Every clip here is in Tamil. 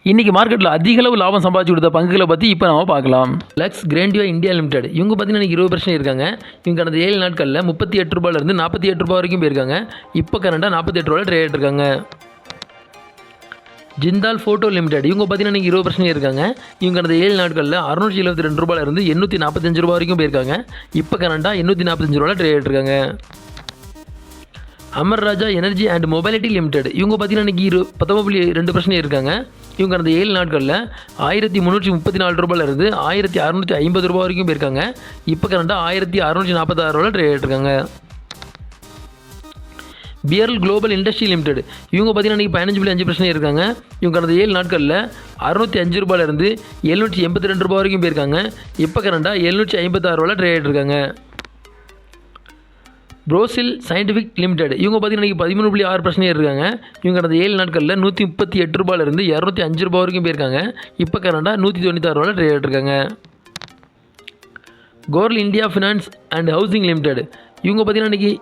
இன்றைக்கி மார்க்கெட்டில் அதிக அளவு லாபம் சம்பாதிச்சு கொடுத்த பங்குகளை பற்றி இப்போ நம்ம பார்க்கலாம். லக்ஸ் கிராண்டியா இந்தியா லிமிடெட் இவங்க பார்த்தீங்கன்னா இன்றைக்கி 20% இருக்காங்க. இவங்க கடந்த 7 நாட்களில் 38 ரூபாயிலிருந்து 48 ரூபா வரைக்கும் போயிருக்காங்க. இப்போ கரண்டாக 48 ரூபாயில் ட்ரேட் இருக்காங்க. ஜிந்தால் ஃபோட்டோ லிமிடெட் இவங்க பார்த்தீங்கன்னா இன்றைக்கி 20% இருக்காங்க. இவங்க கடந்த 7 நாட்களில் 672 ரூபாயிலிருந்து 845 ரூபா வரைக்கும் போயிருக்காங்க. இப்போ கரண்டாக 845 ரூபாயில் ட்ரேட் இருக்காங்க. அமர் ராஜா எனர்ஜி அண்ட் மொபைலிட்டி லிமிடெட் இவங்க பார்த்தீங்கன்னா இன்றைக்கி 19.2% இருக்காங்க. இவங்க கடந்த 7 நாட்களில் 1334 ரூபாயிலிருந்து 1650 ரூபா வரைக்கும் போயிருக்காங்க. இப்போ கரண்டாக 1646 ரூபாயில் ட்ரேட் இருக்காங்க. பியர்ல் குளோபல் இண்டஸ்ட்ரி லிமிடெட் இவங்க பார்த்தீங்கன்னா இன்றைக்கி 15.5% இருக்காங்க. இவங்க கடந்த 7 நாட்களில் 605 ரூபாயிலிருந்து 782 ரூபா வரைக்கும் போயிருக்காங்க. இப்போ கரண்டாக 756 ரூபாயில் ட்ரேட் இருக்காங்க. ப்ரோசில் சயின்டிஃபிக் லிமிடெட் இவங்க பார்த்தீங்கன்னா இன்றைக்கி 13.6% இருக்காங்க. இவங்க கடந்த 7 நாட்களில் 138 ரூபாயிலிருந்து 205 ரூபா வரைக்கும் போயிருக்காங்க. இப்போ கரண்டாக 196 ரூபாயில் ட்ரேட் இருக்காங்க. Coral India Finance and Housing Limited இவங்க பார்த்தீங்கன்னா இன்றைக்கி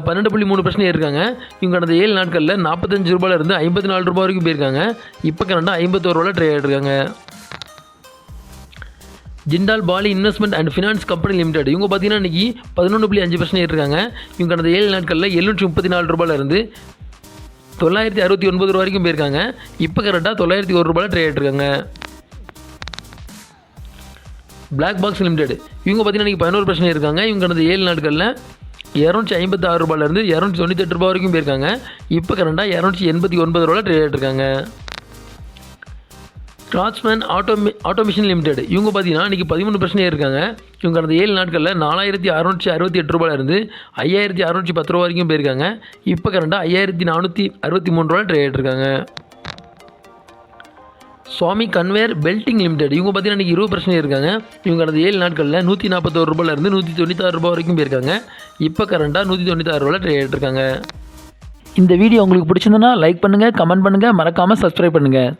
12.3% இருக்காங்க. இவங்க கடந்த 7 நாட்களில் 45 ரூபாயிலிருந்து 54 ரூபா வரைக்கும் போயிருக்காங்க. இப்போ கரண்டாக 51 ரூபாயில் ட்ரேட் இருக்காங்க. Jindal Poly Investment and Finance Company Limited இவங்க பார்த்தீங்கன்னா இன்றைக்கி 11.5% இருக்காங்க. இவங்க கடந்த 7 நாட்களில் 734 ரூபாயிலிருந்து 969 ரூபா வரைக்கும் போயிருக்காங்க. இப்போ கரெக்டாக 901 ரூபாயில் ட்ரேட் இருக்காங்க. பிளாக் பாக்ஸ் லிமிடெட் இவங்க பார்த்தீங்கன்னா இன்றைக்கி 11% இருக்காங்க. இவங்க கடந்த 7 நாட்களில் 256 ரூபாயிலிருந்து 298 ரூபா வரைக்கும் போயிருக்காங்க. இப்போ கரெக்டாக 289 ரூபாயில் ட்ரேட் இருக்காங்க. கிராஃப்ட்ஸ்மேன் ஆட்டோமேஷன் லிமிடெட் இவங்க பார்த்தீங்கன்னா இன்றைக்கி 13% இருக்காங்க. இவங்க கடந்த 7 நாட்களில் 4668 ரூபாயிலிருந்து 5610 ரூபா வரைக்கும் போயிருக்காங்க. இப்போ கரண்டாக 5463 ரூபாய் ட்ரேட் இருக்காங்க. சுவாமி கன்வேயர் பெல்ட்டிங் லிமிடெட் இவங்க பார்த்தீங்கன்னா இன்றைக்கி 20% இருக்காங்க. இவங்க கடந்த 7 நாட்களில் 141 ரூபாயிலிருந்து 196 ரூபா வரைக்கும் போயிருக்காங்க. இப்போ கரண்டாக 196 ரூபாயில் ட்ரேட் இருக்காங்க. இந்த வீடியோ உங்களுக்கு பிடிச்சிருந்தனா லைக் பண்ணுங்கள், கமெண்ட் பண்ணுங்கள், மறக்காமல் சப்ஸ்கிரைப் பண்ணுங்கள்.